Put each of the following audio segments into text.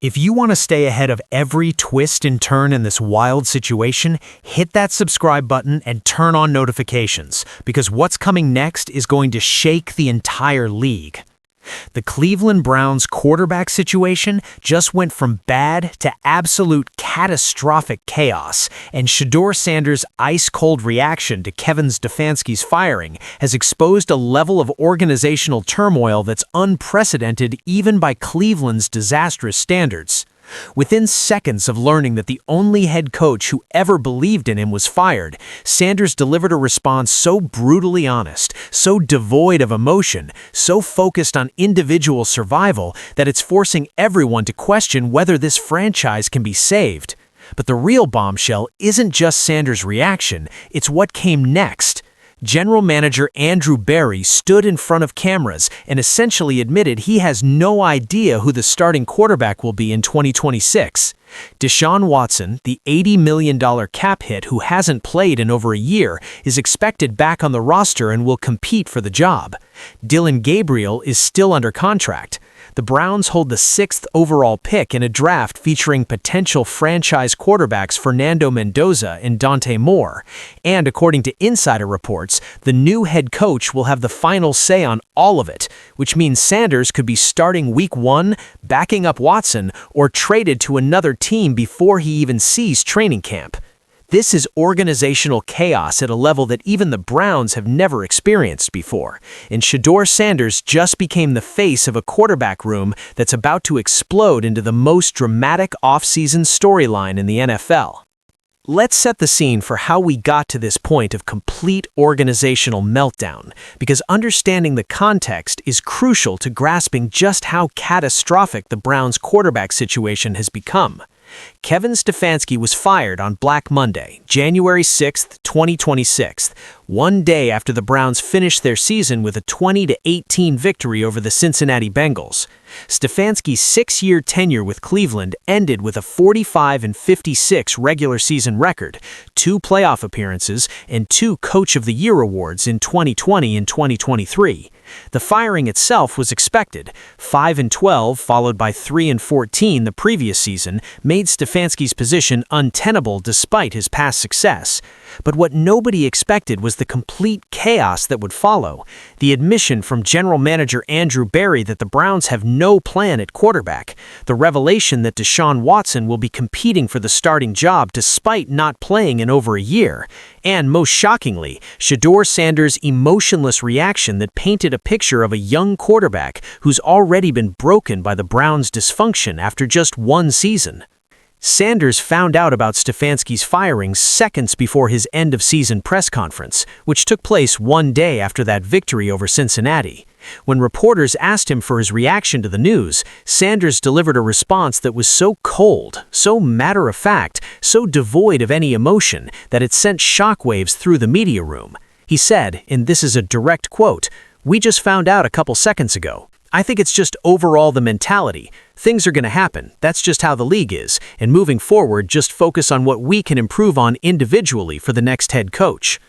If you want to stay ahead of every twist and turn in this wild situation, hit that subscribe button and turn on notifications, because what's coming next is going to shake the entire league. The Cleveland Browns quarterback situation just went from bad to absolute catastrophic chaos, and Shedeur Sanders' ice-cold reaction to Kevin Stefanski's firing has exposed a level of organizational turmoil that's unprecedented even by Cleveland's disastrous standards. Within seconds of learning that the only head coach who ever believed in him was fired, Sanders delivered a response so brutally honest, so devoid of emotion, so focused on individual survival that it's forcing everyone to question whether this franchise can be saved. But the real bombshell isn't just Sanders' reaction, it's what came next. General Manager Andrew Berry stood in front of cameras and essentially admitted he has no idea who the starting quarterback will be in 2026. Deshaun Watson, the $80 million cap hit who hasn't played in over a year, is expected back on the roster and will compete for the job. Dillon Gabriel is still under contract. The Browns hold the 6th overall pick in a draft featuring potential franchise quarterbacks Fernando Mendoza and Dante Moore. And according to insider reports, the new head coach will have the final say on all of it, which means Sanders could be starting week 1, backing up Watson, or traded to another team before he even sees training camp. This is organizational chaos at a level that even the Browns have never experienced before, and Shedeur Sanders just became the face of a quarterback room that's about to explode into the most dramatic off-season storyline in the NFL. Let's set the scene for how we got to this point of complete organizational meltdown, because understanding the context is crucial to grasping just how catastrophic the Browns' quarterback situation has become. Kevin Stefanski was fired on Black Monday, January 6, 2026, one day after the Browns finished their season with a 20-18 victory over the Cincinnati Bengals. Stefanski's 6-year tenure with Cleveland ended with a 45-56 regular season record, 2 playoff appearances, and 2 Coach of the Year awards in 2020 and 2023. The firing itself was expected. 5-12, followed by 3-14 the previous season, made Stefanski's position untenable despite his past success. But what nobody expected was the complete chaos that would follow. The admission from General Manager Andrew Berry that the Browns have no plan at quarterback. The revelation that Deshaun Watson will be competing for the starting job despite not playing in over a year. And most shockingly, Shedeur Sanders' emotionless reaction that painted a picture of a young quarterback who's already been broken by the Browns' dysfunction after just 1 season. Sanders found out about Stefanski's firing seconds before his end-of-season press conference, which took place 1 day after that victory over Cincinnati. When reporters asked him for his reaction to the news, Sanders delivered a response that was so cold, so matter-of-fact, so devoid of any emotion that it sent shockwaves through the media room. He said, and this is a direct quote, "We just found out a couple seconds ago. I think it's just overall the mentality. Things are going to happen. That's just how the league is. And moving forward, just focus on what we can improve on individually for the next head coach."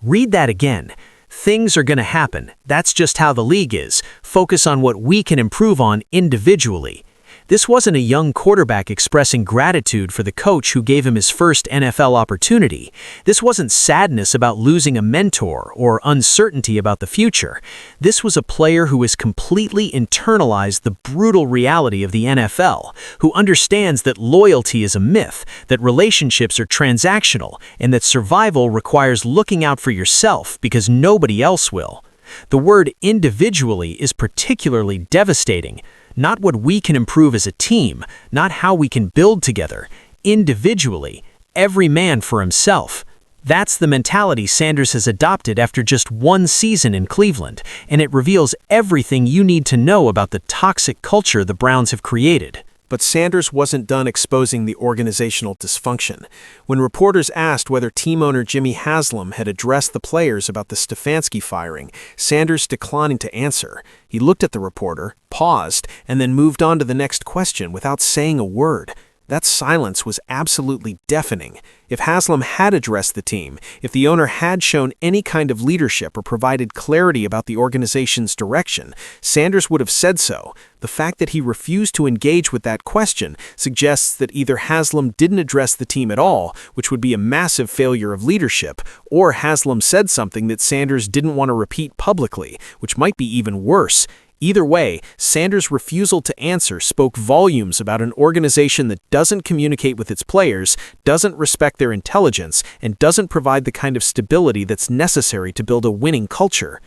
Read that again. Things are going to happen. That's just how the league is. Focus on what we can improve on individually. This wasn't a young quarterback expressing gratitude for the coach who gave him his first NFL opportunity. This wasn't sadness about losing a mentor or uncertainty about the future. This was a player who has completely internalized the brutal reality of the NFL, who understands that loyalty is a myth, that relationships are transactional, and that survival requires looking out for yourself because nobody else will. The word individually is particularly devastating. Not what we can improve as a team, not how we can build together. Individually, every man for himself. That's the mentality Sanders has adopted after just 1 season in Cleveland, and it reveals everything you need to know about the toxic culture the Browns have created. But Sanders wasn't done exposing the organizational dysfunction. When reporters asked whether team owner Jimmy Haslam had addressed the players about the Stefanski firing, Sanders declined to answer. He looked at the reporter, paused, and then moved on to the next question without saying a word. That silence was absolutely deafening. If Haslam had addressed the team, if the owner had shown any kind of leadership or provided clarity about the organization's direction, Sanders would have said so. The fact that he refused to engage with that question suggests that either Haslam didn't address the team at all, which would be a massive failure of leadership, or Haslam said something that Sanders didn't want to repeat publicly, which might be even worse. Either way, Sanders' refusal to answer spoke volumes about an organization that doesn't communicate with its players, doesn't respect their intelligence, and doesn't provide the kind of stability that's necessary to build a winning culture.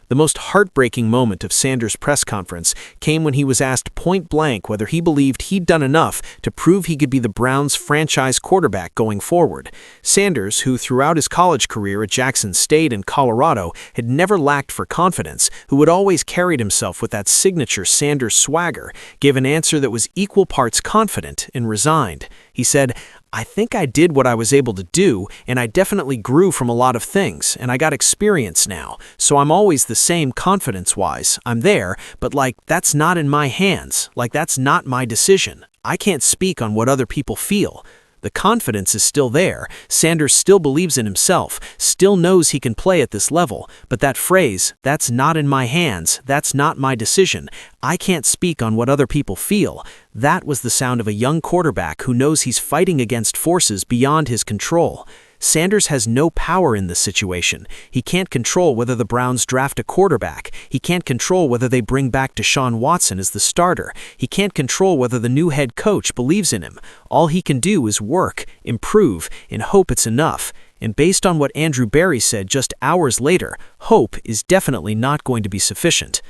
The most heartbreaking moment of Sanders' press conference came when he was asked point-blank whether he believed he'd done enough to prove he could be the Browns' franchise quarterback going forward. Sanders, who throughout his college career at Jackson State and Colorado had never lacked for confidence, who had always carried himself with that signature Sanders swagger, gave an answer that was equal parts confident and resigned. He said, "I think I did what I was able to do, and I definitely grew from a lot of things, and I got experience now, so I'm always the same confidence-wise. I'm there, but that's not in my hands. That's not my decision. I can't speak on what other people feel." The confidence is still there. Sanders still believes in himself, still knows he can play at this level, but that phrase, "that's not in my hands, that's not my decision, I can't speak on what other people feel," that was the sound of a young quarterback who knows he's fighting against forces beyond his control. Sanders has no power in this situation. He can't control whether the Browns draft a quarterback. He can't control whether they bring back Deshaun Watson as the starter. He can't control whether the new head coach believes in him. All he can do is work, improve, and hope it's enough. And based on what Andrew Berry said just hours later, hope is definitely not going to be sufficient.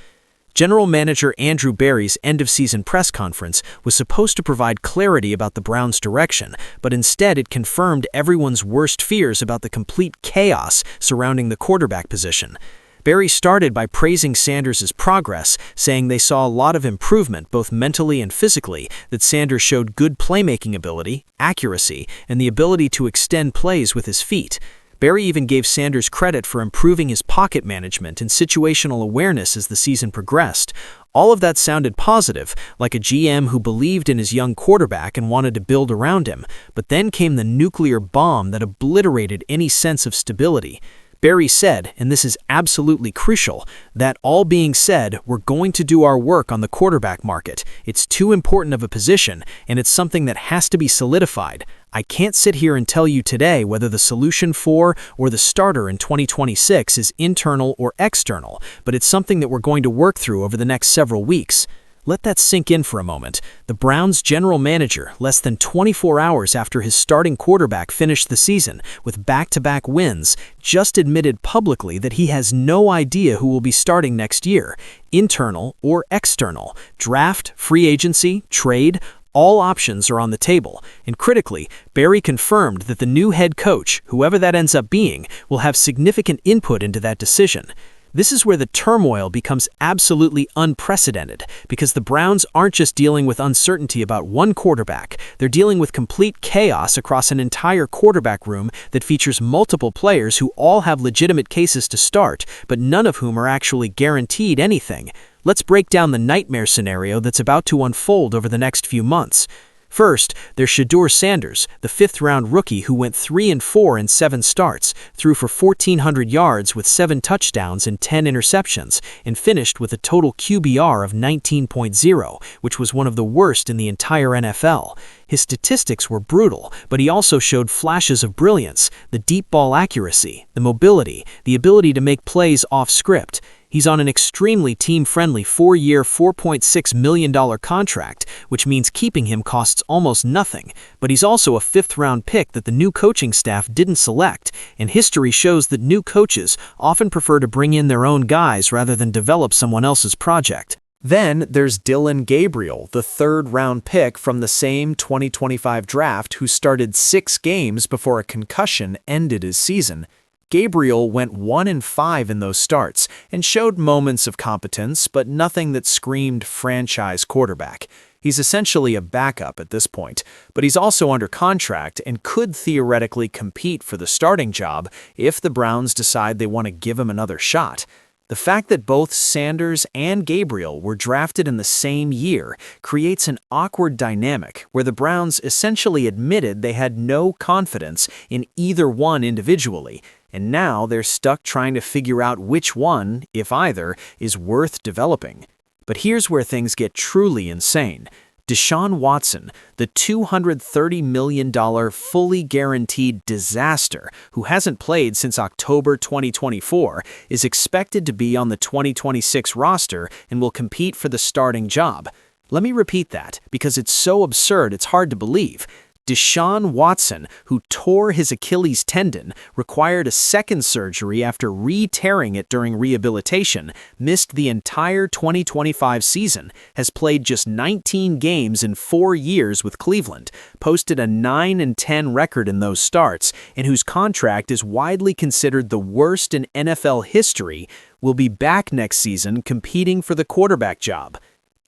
General Manager Andrew Berry's end-of-season press conference was supposed to provide clarity about the Browns' direction, but instead it confirmed everyone's worst fears about the complete chaos surrounding the quarterback position. Berry started by praising Sanders' progress, saying they saw a lot of improvement both mentally and physically, that Sanders showed good playmaking ability, accuracy, and the ability to extend plays with his feet. Berry even gave Sanders credit for improving his pocket management and situational awareness as the season progressed. All of that sounded positive, like a GM who believed in his young quarterback and wanted to build around him, but then came the nuclear bomb that obliterated any sense of stability. Berry said, and this is absolutely crucial, that all being said, we're going to do our work on the quarterback market. It's too important of a position, and it's something that has to be solidified. I can't sit here and tell you today whether the solution for or the starter in 2026 is internal or external, but it's something that we're going to work through over the next several weeks. Let that sink in for a moment. The Browns' general manager, less than 24 hours after his starting quarterback finished the season with back-to-back wins, just admitted publicly that he has no idea who will be starting next year. Internal or external, draft, free agency, trade, all options are on the table, and critically, Berry confirmed that the new head coach, whoever that ends up being, will have significant input into that decision. This is where the turmoil becomes absolutely unprecedented, because the Browns aren't just dealing with uncertainty about one quarterback, they're dealing with complete chaos across an entire quarterback room that features multiple players who all have legitimate cases to start, but none of whom are actually guaranteed anything. Let's break down the nightmare scenario that's about to unfold over the next few months. First, there's Shedeur Sanders, the fifth-round rookie who went 3-4 in 7 starts, threw for 1,400 yards with 7 touchdowns and 10 interceptions, and finished with a total QBR of 19.0, which was one of the worst in the entire NFL. His statistics were brutal, but he also showed flashes of brilliance, the deep ball accuracy, the mobility, the ability to make plays off script. He's on an extremely team-friendly 4-year, $4.6 million contract, which means keeping him costs almost nothing. But he's also a 5th-round pick that the new coaching staff didn't select, and history shows that new coaches often prefer to bring in their own guys rather than develop someone else's project. Then there's Dillon Gabriel, the 3rd-round pick from the same 2025 draft who started 6 games before a concussion ended his season. Gabriel went 1-5 in those starts and showed moments of competence, but nothing that screamed franchise quarterback. He's essentially a backup at this point, but he's also under contract and could theoretically compete for the starting job if the Browns decide they want to give him another shot. The fact that both Sanders and Gabriel were drafted in the same year creates an awkward dynamic where the Browns essentially admitted they had no confidence in either one individually, and now they're stuck trying to figure out which one, if either, is worth developing. But here's where things get truly insane. Deshaun Watson, the $230 million fully guaranteed disaster who hasn't played since October 2024, is expected to be on the 2026 roster and will compete for the starting job. Let me repeat that, because it's so absurd it's hard to believe. Deshaun Watson, who tore his Achilles tendon, required a second surgery after re-tearing it during rehabilitation, missed the entire 2025 season, has played just 19 games in 4 years with Cleveland, posted a 9-10 record in those starts, and whose contract is widely considered the worst in NFL history, will be back next season competing for the quarterback job.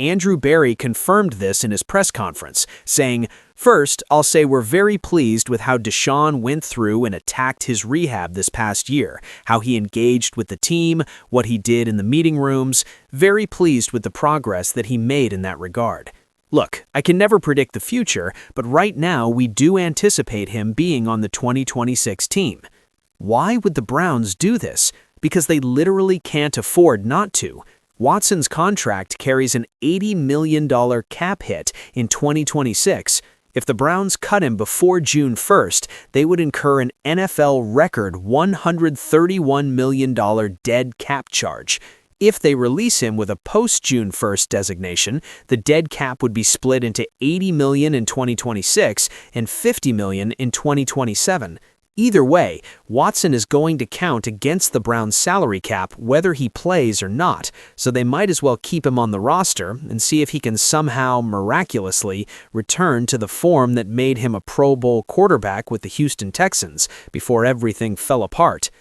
Andrew Berry confirmed this in his press conference, saying, "First, I'll say we're very pleased with how Deshaun went through and attacked his rehab this past year, how he engaged with the team, what he did in the meeting rooms, very pleased with the progress that he made in that regard. Look, I can never predict the future, but right now we do anticipate him being on the 2026 team." Why would the Browns do this? Because they literally can't afford not to. Watson's contract carries an $80 million cap hit in 2026. If the Browns cut him before June 1st, they would incur an NFL record $131 million dead cap charge. If they release him with a post-June 1st designation, the dead cap would be split into $80 million in 2026 and $50 million in 2027. Either way, Watson is going to count against the Browns' salary cap whether he plays or not, so they might as well keep him on the roster and see if he can somehow, miraculously, return to the form that made him a Pro Bowl quarterback with the Houston Texans before everything fell apart.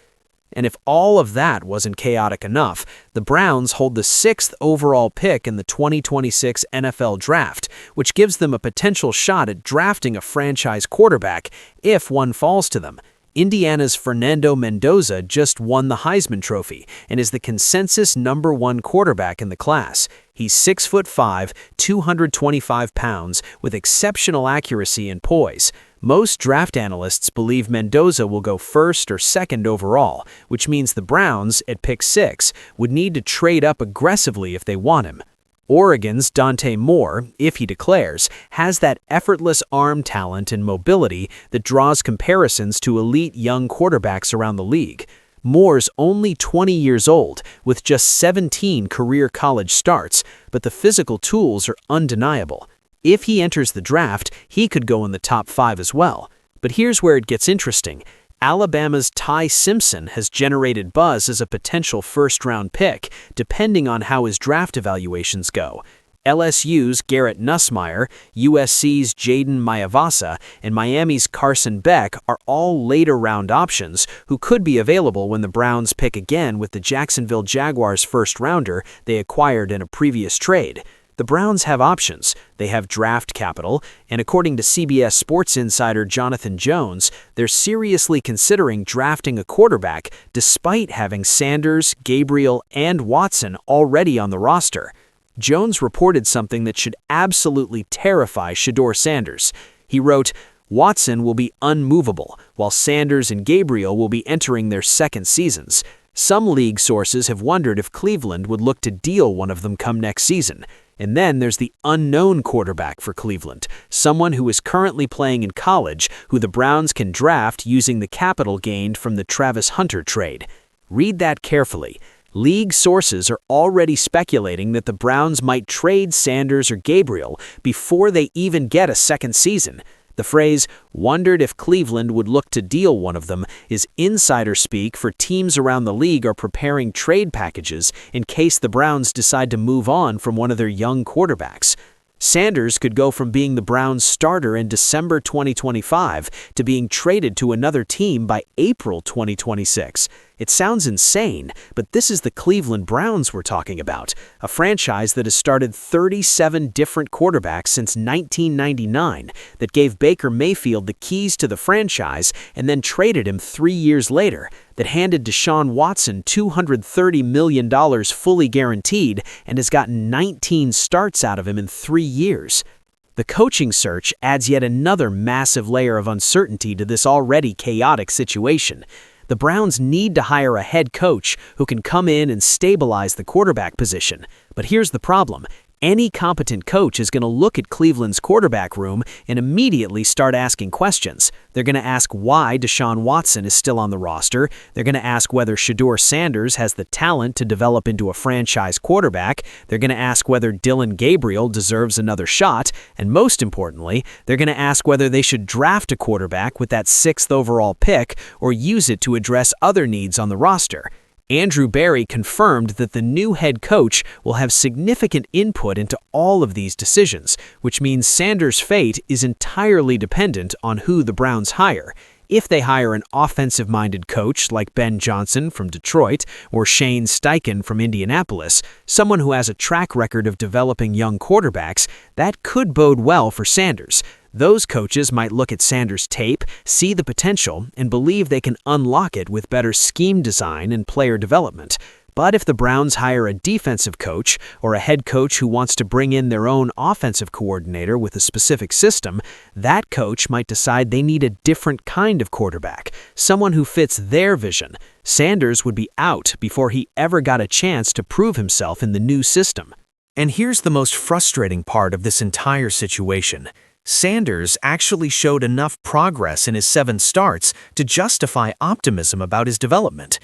And if all of that wasn't chaotic enough, the Browns hold the 6th overall pick in the 2026 NFL Draft, which gives them a potential shot at drafting a franchise quarterback if one falls to them. Indiana's Fernando Mendoza just won the Heisman Trophy and is the consensus #1 quarterback in the class. He's 6'5", 225 pounds, with exceptional accuracy and poise. Most draft analysts believe Mendoza will go 1st or 2nd overall, which means the Browns, at pick 6, would need to trade up aggressively if they want him. Oregon's Dante Moore, if he declares, has that effortless arm talent and mobility that draws comparisons to elite young quarterbacks around the league. Moore's only 20 years old, with just 17 career college starts, but the physical tools are undeniable. If he enters the draft, he could go in the top 5 as well. But here's where it gets interesting. Alabama's Ty Simpson has generated buzz as a potential first-round pick, depending on how his draft evaluations go. LSU's Garrett Nussmeier, USC's Jaden Mayavasa, and Miami's Carson Beck are all later-round options who could be available when the Browns pick again with the Jacksonville Jaguars' first-rounder they acquired in a previous trade. The Browns have options, they have draft capital, and according to CBS Sports insider Jonathan Jones, they're seriously considering drafting a quarterback despite having Sanders, Gabriel, and Watson already on the roster. Jones reported something that should absolutely terrify Shedeur Sanders. He wrote, "Watson will be unmovable, while Sanders and Gabriel will be entering their second seasons. Some league sources have wondered if Cleveland would look to deal one of them come next season. And then there's the unknown quarterback for Cleveland, someone who is currently playing in college who the Browns can draft using the capital gained from the Travis Hunter trade." Read that carefully. League sources are already speculating that the Browns might trade Sanders or Gabriel before they even get a second season. The phrase, "wondered if Cleveland would look to deal one of them," is insider speak for teams around the league are preparing trade packages in case the Browns decide to move on from one of their young quarterbacks. Sanders could go from being the Browns' starter in December 2025 to being traded to another team by April 2026. It sounds insane, but this is the Cleveland Browns we're talking about, a franchise that has started 37 different quarterbacks since 1999, that gave Baker Mayfield the keys to the franchise and then traded him 3 years later, that handed Deshaun Watson $230 million fully guaranteed and has gotten 19 starts out of him in 3 years. The coaching search adds yet another massive layer of uncertainty to this already chaotic situation. The Browns need to hire a head coach who can come in and stabilize the quarterback position. But here's the problem. Any competent coach is going to look at Cleveland's quarterback room and immediately start asking questions. They're going to ask why Deshaun Watson is still on the roster. They're going to ask whether Shedeur Sanders has the talent to develop into a franchise quarterback. They're going to ask whether Dillon Gabriel deserves another shot. And most importantly, they're going to ask whether they should draft a quarterback with that 6th overall pick or use it to address other needs on the roster. Andrew Berry confirmed that the new head coach will have significant input into all of these decisions, which means Sanders' fate is entirely dependent on who the Browns hire. If they hire an offensive-minded coach like Ben Johnson from Detroit or Shane Steichen from Indianapolis, someone who has a track record of developing young quarterbacks, that could bode well for Sanders. Those coaches might look at Sanders' tape, see the potential, and believe they can unlock it with better scheme design and player development. But if the Browns hire a defensive coach or a head coach who wants to bring in their own offensive coordinator with a specific system, that coach might decide they need a different kind of quarterback, someone who fits their vision. Sanders would be out before he ever got a chance to prove himself in the new system. And here's the most frustrating part of this entire situation. Sanders actually showed enough progress in his 7 starts to justify optimism about his development.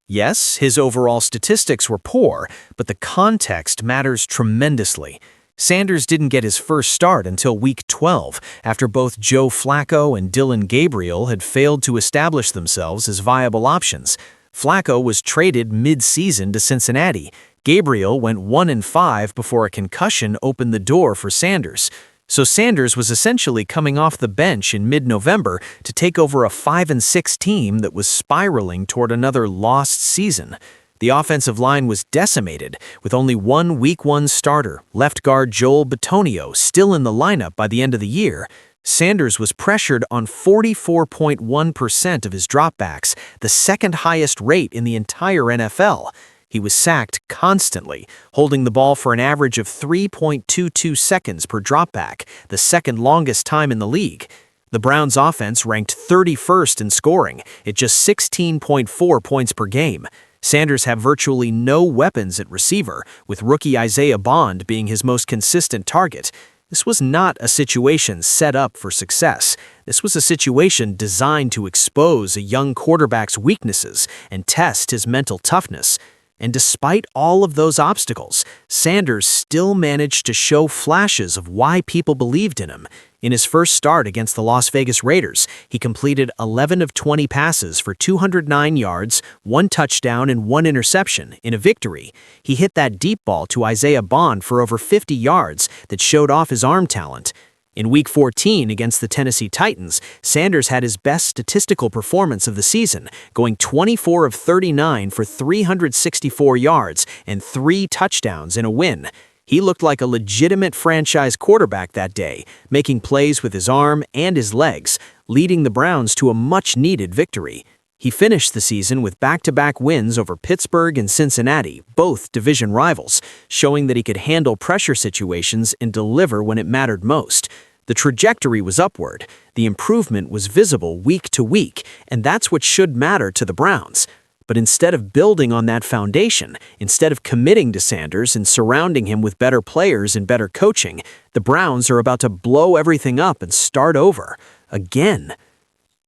Yes, his overall statistics were poor, but the context matters tremendously. Sanders didn't get his first start until week 12, after both Joe Flacco and Dillon Gabriel had failed to establish themselves as viable options. Flacco was traded mid-season to Cincinnati. Gabriel went 1-5 before a concussion opened the door for Sanders. So Sanders was essentially coming off the bench in mid-November to take over a 5-6 team that was spiraling toward another lost season. The offensive line was decimated, with only one Week 1 starter, left guard Joel Bitonio, still in the lineup by the end of the year. Sanders was pressured on 44.1% of his dropbacks, the second highest rate in the entire NFL. He was sacked constantly, holding the ball for an average of 3.22 seconds per dropback, the second longest time in the league. The Browns' offense ranked 31st in scoring, at just 16.4 points per game. Sanders had virtually no weapons at receiver, with rookie Isaiah Bond being his most consistent target. This was not a situation set up for success. This was a situation designed to expose a young quarterback's weaknesses and test his mental toughness. And despite all of those obstacles, Sanders still managed to show flashes of why people believed in him. In his first start against the Las Vegas Raiders, he completed 11 of 20 passes for 209 yards, 1 touchdown, and 1 interception in a victory. He hit that deep ball to Isaiah Bond for over 50 yards that showed off his arm talent. In Week 14 against the Tennessee Titans, Sanders had his best statistical performance of the season, going 24 of 39 for 364 yards and 3 touchdowns in a win. He looked like a legitimate franchise quarterback that day, making plays with his arm and his legs, leading the Browns to a much-needed victory. He finished the season with back-to-back wins over Pittsburgh and Cincinnati, both division rivals, showing that he could handle pressure situations and deliver when it mattered most. The trajectory was upward. The improvement was visible week to week, and that's what should matter to the Browns. But instead of building on that foundation, instead of committing to Sanders and surrounding him with better players and better coaching, the Browns are about to blow everything up and start over. Again.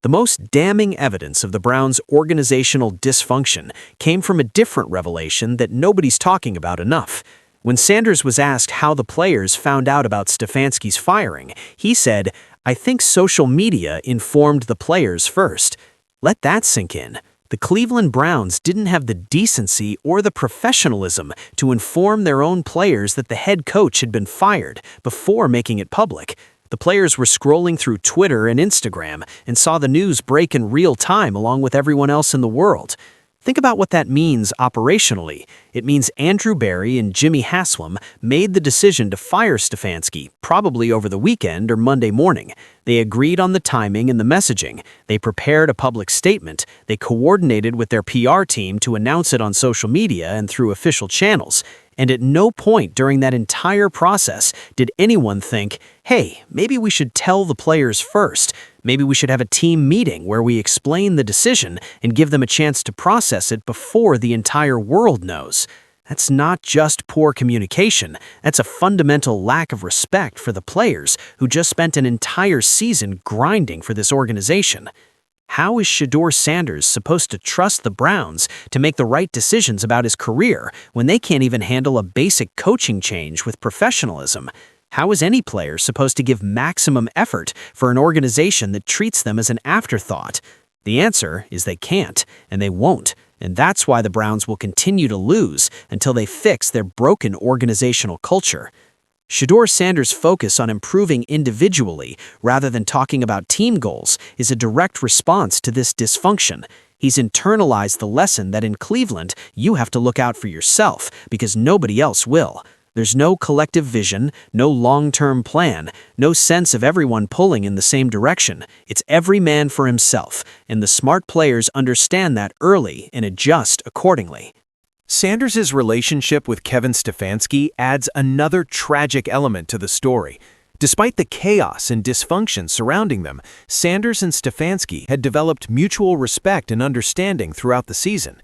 The most damning evidence of the Browns' organizational dysfunction came from a different revelation that nobody's talking about enough. When Sanders was asked how the players found out about Stefanski's firing, he said, "I think social media informed the players first." Let that sink in. The Cleveland Browns didn't have the decency or the professionalism to inform their own players that the head coach had been fired before making it public. The players were scrolling through Twitter and Instagram and saw the news break in real time along with everyone else in the world. Think about what that means operationally. It means Andrew Barry and Jimmy Haslam made the decision to fire Stefanski, probably over the weekend or Monday morning. They agreed on the timing and the messaging. They prepared a public statement. They coordinated with their PR team to announce it on social media and through official channels. And at no point during that entire process did anyone think, hey, maybe we should tell the players first. Maybe we should have a team meeting where we explain the decision and give them a chance to process it before the entire world knows. That's not just poor communication. That's a fundamental lack of respect for the players who just spent an entire season grinding for this organization. How is Shedeur Sanders supposed to trust the Browns to make the right decisions about his career when they can't even handle a basic coaching change with professionalism? How is any player supposed to give maximum effort for an organization that treats them as an afterthought? The answer is they can't, and they won't, and that's why the Browns will continue to lose until they fix their broken organizational culture. Shedeur Sanders' focus on improving individually rather than talking about team goals is a direct response to this dysfunction. He's internalized the lesson that in Cleveland, you have to look out for yourself because nobody else will. There's no collective vision, no long-term plan, no sense of everyone pulling in the same direction. It's every man for himself, and the smart players understand that early and adjust accordingly. Sanders' relationship with Kevin Stefanski adds another tragic element to the story. Despite the chaos and dysfunction surrounding them, Sanders and Stefanski had developed mutual respect and understanding throughout the season.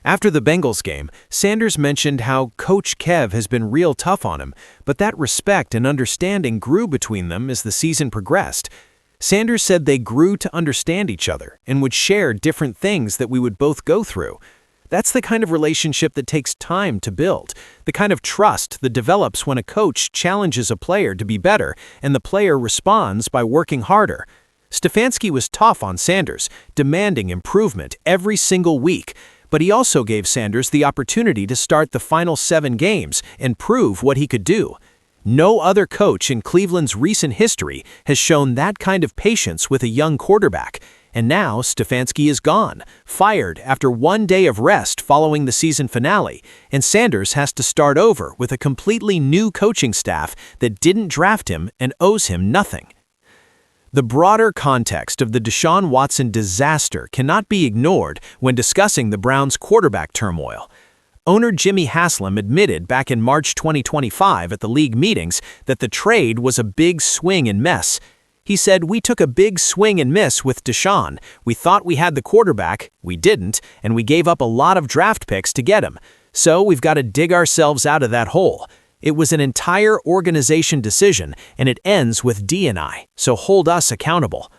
After the Bengals game, Sanders mentioned how Coach Kev has been real tough on him, but that respect and understanding grew between them as the season progressed. Sanders said they grew to understand each other and would share different things that we would both go through. That's the kind of relationship that takes time to build, the kind of trust that develops when a coach challenges a player to be better and the player responds by working harder. Stefanski was tough on Sanders, demanding improvement every single week, but he also gave Sanders the opportunity to start the final 7 games and prove what he could do. No other coach in Cleveland's recent history has shown that kind of patience with a young quarterback. And now Stefanski is gone, fired after 1 day of rest following the season finale, and Sanders has to start over with a completely new coaching staff that didn't draft him and owes him nothing. The broader context of the Deshaun Watson disaster cannot be ignored when discussing the Browns' quarterback turmoil. Owner Jimmy Haslam admitted back in March 2025 at the league meetings that the trade was a big swing and mess. He said, "We took a big swing and miss with Deshaun. We thought we had the quarterback, we didn't, and we gave up a lot of draft picks to get him. So we've got to dig ourselves out of that hole. It was an entire organization decision, and it ends with D&I, so hold us accountable."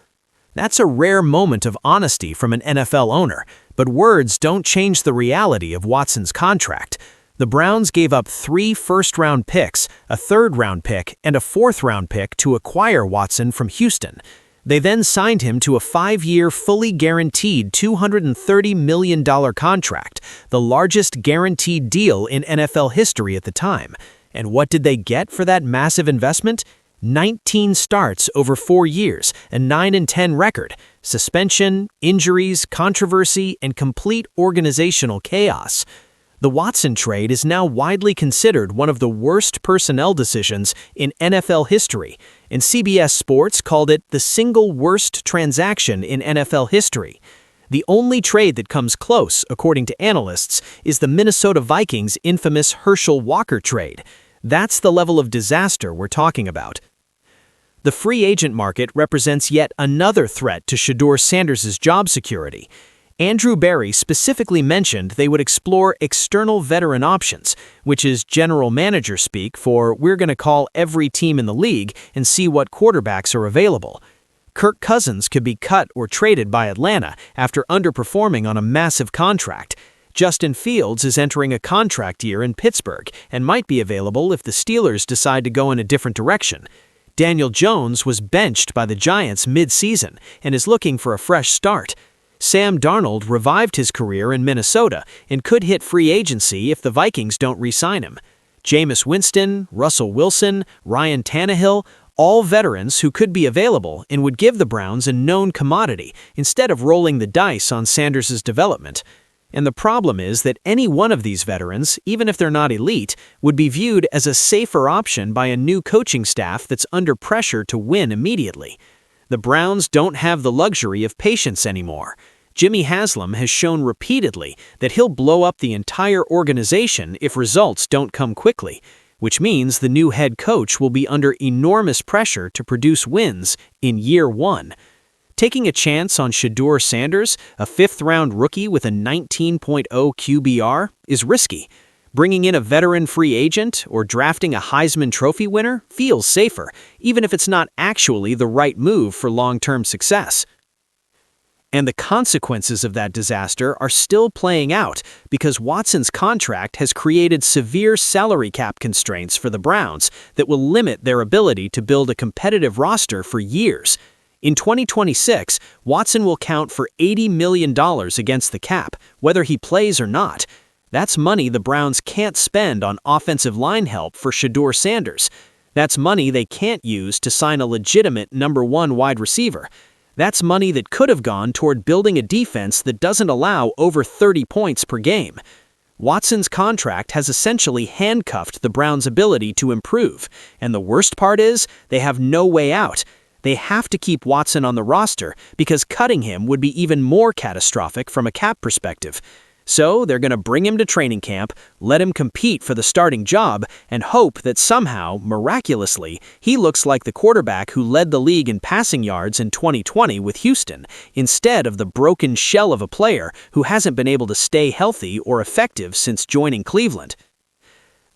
That's a rare moment of honesty from an NFL owner, but words don't change the reality of Watson's contract. The Browns gave up 3 first-round picks, a third-round pick, and a fourth-round pick to acquire Watson from Houston. They then signed him to a 5-year, fully guaranteed $230 million contract, the largest guaranteed deal in NFL history at the time. And what did they get for that massive investment? 19 starts over 4 years, a 9-10 record, suspension, injuries, controversy, and complete organizational chaos. The Watson trade is now widely considered one of the worst personnel decisions in NFL history, and CBS Sports called it the single worst transaction in NFL history. The only trade that comes close, according to analysts, is the Minnesota Vikings' infamous Herschel Walker trade. That's the level of disaster we're talking about. The free agent market represents yet another threat to Shedeur Sanders' job security. Andrew Barry specifically mentioned they would explore external veteran options, which is general manager speak for we're going to call every team in the league and see what quarterbacks are available. Kirk Cousins could be cut or traded by Atlanta after underperforming on a massive contract. Justin Fields is entering a contract year in Pittsburgh and might be available if the Steelers decide to go in a different direction. Daniel Jones was benched by the Giants mid-season and is looking for a fresh start. Sam Darnold revived his career in Minnesota and could hit free agency if the Vikings don't re-sign him. Jameis Winston, Russell Wilson, Ryan Tannehill, all veterans who could be available and would give the Browns a known commodity instead of rolling the dice on Sanders' development. And the problem is that any one of these veterans, even if they're not elite, would be viewed as a safer option by a new coaching staff that's under pressure to win immediately. The Browns don't have the luxury of patience anymore. Jimmy Haslam has shown repeatedly that he'll blow up the entire organization if results don't come quickly, which means the new head coach will be under enormous pressure to produce wins in year one. Taking a chance on Shedeur Sanders, a fifth-round rookie with a 19.0 QBR, is risky. Bringing in a veteran free agent or drafting a Heisman Trophy winner feels safer, even if it's not actually the right move for long-term success. And the consequences of that disaster are still playing out because Watson's contract has created severe salary cap constraints for the Browns that will limit their ability to build a competitive roster for years. In 2026, Watson will count for $80 million against the cap, whether he plays or not. That's money the Browns can't spend on offensive line help for Shedeur Sanders. That's money they can't use to sign a legitimate number one wide receiver. That's money that could have gone toward building a defense that doesn't allow over 30 points per game. Watson's contract has essentially handcuffed the Browns' ability to improve, and the worst part is they have no way out. They have to keep Watson on the roster because cutting him would be even more catastrophic from a cap perspective. So they're going to bring him to training camp, let him compete for the starting job, and hope that somehow, miraculously, he looks like the quarterback who led the league in passing yards in 2020 with Houston, instead of the broken shell of a player who hasn't been able to stay healthy or effective since joining Cleveland.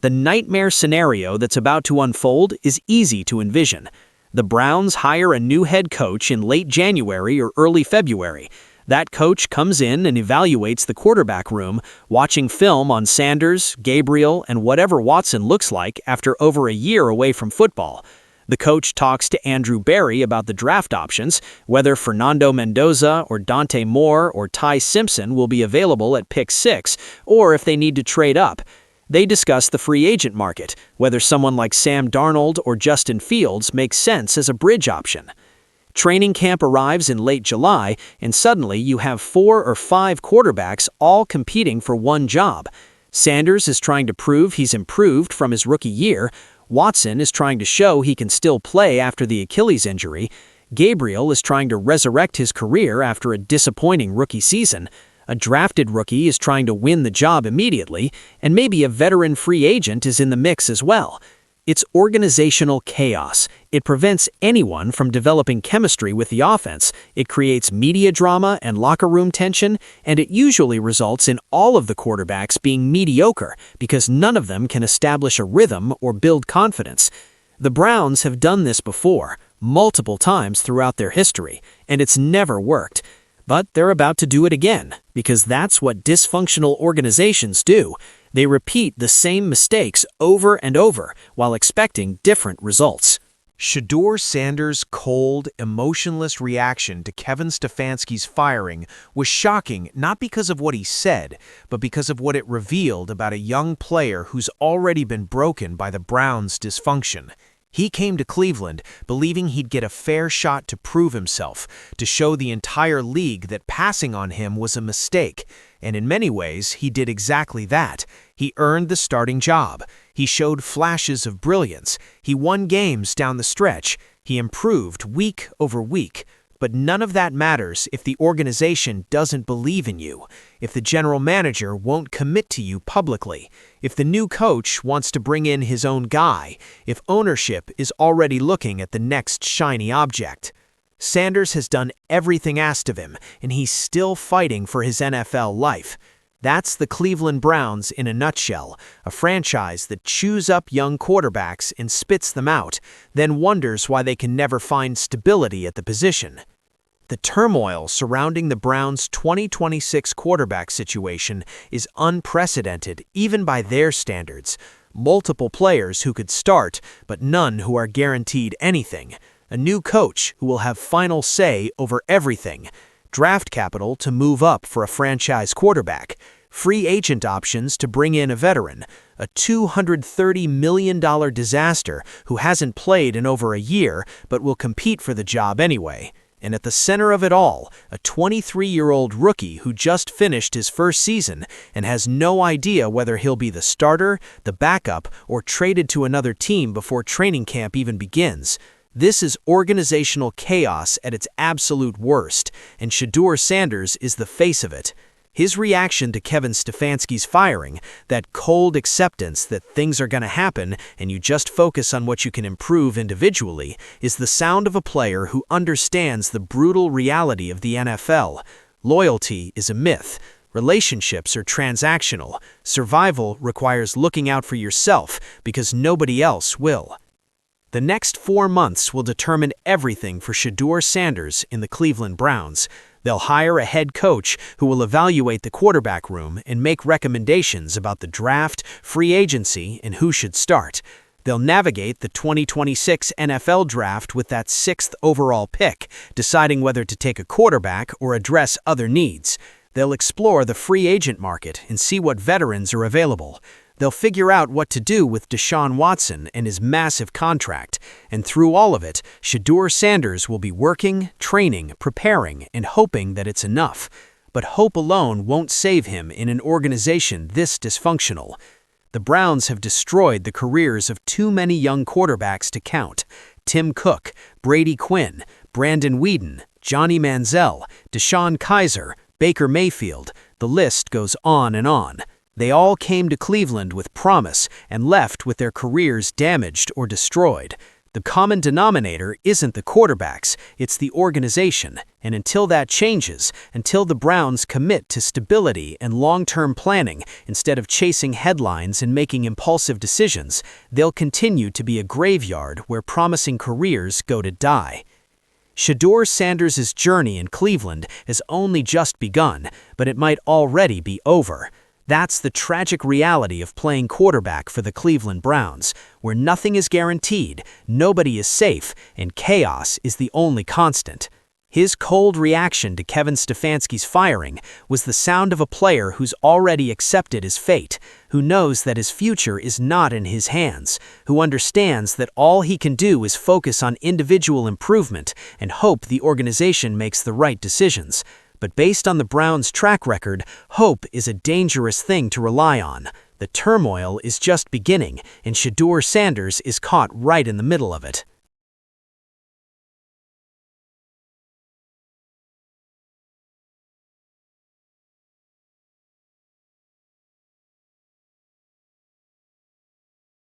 The nightmare scenario that's about to unfold is easy to envision. The Browns hire a new head coach in late January or early February. That coach comes in and evaluates the quarterback room, watching film on Sanders, Gabriel, and whatever Watson looks like after over a year away from football. The coach talks to Andrew Berry about the draft options, whether Fernando Mendoza or Dante Moore or Ty Simpson will be available at pick 6, or if they need to trade up. They discuss the free agent market, whether someone like Sam Darnold or Justin Fields makes sense as a bridge option. Training camp arrives in late July, and suddenly you have 4 or 5 quarterbacks all competing for one job. Sanders is trying to prove he's improved from his rookie year. Watson is trying to show he can still play after the Achilles injury. Gabriel is trying to resurrect his career after a disappointing rookie season. A drafted rookie is trying to win the job immediately, and maybe a veteran free agent is in the mix as well. It's organizational chaos. It prevents anyone from developing chemistry with the offense. It creates media drama and locker room tension, and it usually results in all of the quarterbacks being mediocre because none of them can establish a rhythm or build confidence. The Browns have done this before, multiple times throughout their history, and it's never worked. But they're about to do it again, because that's what dysfunctional organizations do. They repeat the same mistakes over and over while expecting different results. Shedeur Sanders' cold, emotionless reaction to Kevin Stefanski's firing was shocking not because of what he said, but because of what it revealed about a young player who's already been broken by the Browns' dysfunction. He came to Cleveland believing he'd get a fair shot to prove himself, to show the entire league that passing on him was a mistake. And in many ways, he did exactly that. He earned the starting job. He showed flashes of brilliance. He won games down the stretch. He improved week over week. But none of that matters if the organization doesn't believe in you, if the general manager won't commit to you publicly, if the new coach wants to bring in his own guy, if ownership is already looking at the next shiny object. Sanders has done everything asked of him, and he's still fighting for his NFL life. That's the Cleveland Browns in a nutshell, a franchise that chews up young quarterbacks and spits them out, then wonders why they can never find stability at the position. The turmoil surrounding the Browns' 2026 quarterback situation is unprecedented even by their standards. Multiple players who could start, but none who are guaranteed anything. A new coach who will have final say over everything. Draft capital to move up for a franchise quarterback, free agent options to bring in a veteran, a $230 million disaster who hasn't played in over a year but will compete for the job anyway, And at the center of it all, a 23-year-old rookie who just finished his first season and has no idea whether he'll be the starter, the backup, or traded to another team before training camp even begins. This is organizational chaos at its absolute worst, and Shedeur Sanders is the face of it. His reaction to Kevin Stefanski's firing, that cold acceptance that things are going to happen and you just focus on what you can improve individually, is the sound of a player who understands the brutal reality of the NFL. Loyalty is a myth. Relationships are transactional. Survival requires looking out for yourself because nobody else will. The next 4 months will determine everything for Shedeur Sanders in the Cleveland Browns. They'll hire a head coach who will evaluate the quarterback room and make recommendations about the draft, free agency, and who should start. They'll navigate the 2026 NFL Draft with that 6th overall pick, deciding whether to take a quarterback or address other needs. They'll explore the free agent market and see what veterans are available. They'll figure out what to do with Deshaun Watson and his massive contract, and through all of it, Shedeur Sanders will be working, training, preparing, and hoping that it's enough. But hope alone won't save him in an organization this dysfunctional. The Browns have destroyed the careers of too many young quarterbacks to count. Tim Cook, Brady Quinn, Brandon Weeden, Johnny Manziel, Deshaun Kaiser, Baker Mayfield, the list goes on and on. They all came to Cleveland with promise and left with their careers damaged or destroyed. The common denominator isn't the quarterbacks, it's the organization. And until that changes, until the Browns commit to stability and long-term planning instead of chasing headlines and making impulsive decisions, they'll continue to be a graveyard where promising careers go to die. Shedeur Sanders' journey in Cleveland has only just begun, but it might already be over. That's the tragic reality of playing quarterback for the Cleveland Browns, where nothing is guaranteed, nobody is safe, and chaos is the only constant. His cold reaction to Kevin Stefanski's firing was the sound of a player who's already accepted his fate, who knows that his future is not in his hands, who understands that all he can do is focus on individual improvement and hope the organization makes the right decisions. But based on the Browns' track record, hope is a dangerous thing to rely on. The turmoil is just beginning, and Shedeur Sanders is caught right in the middle of it.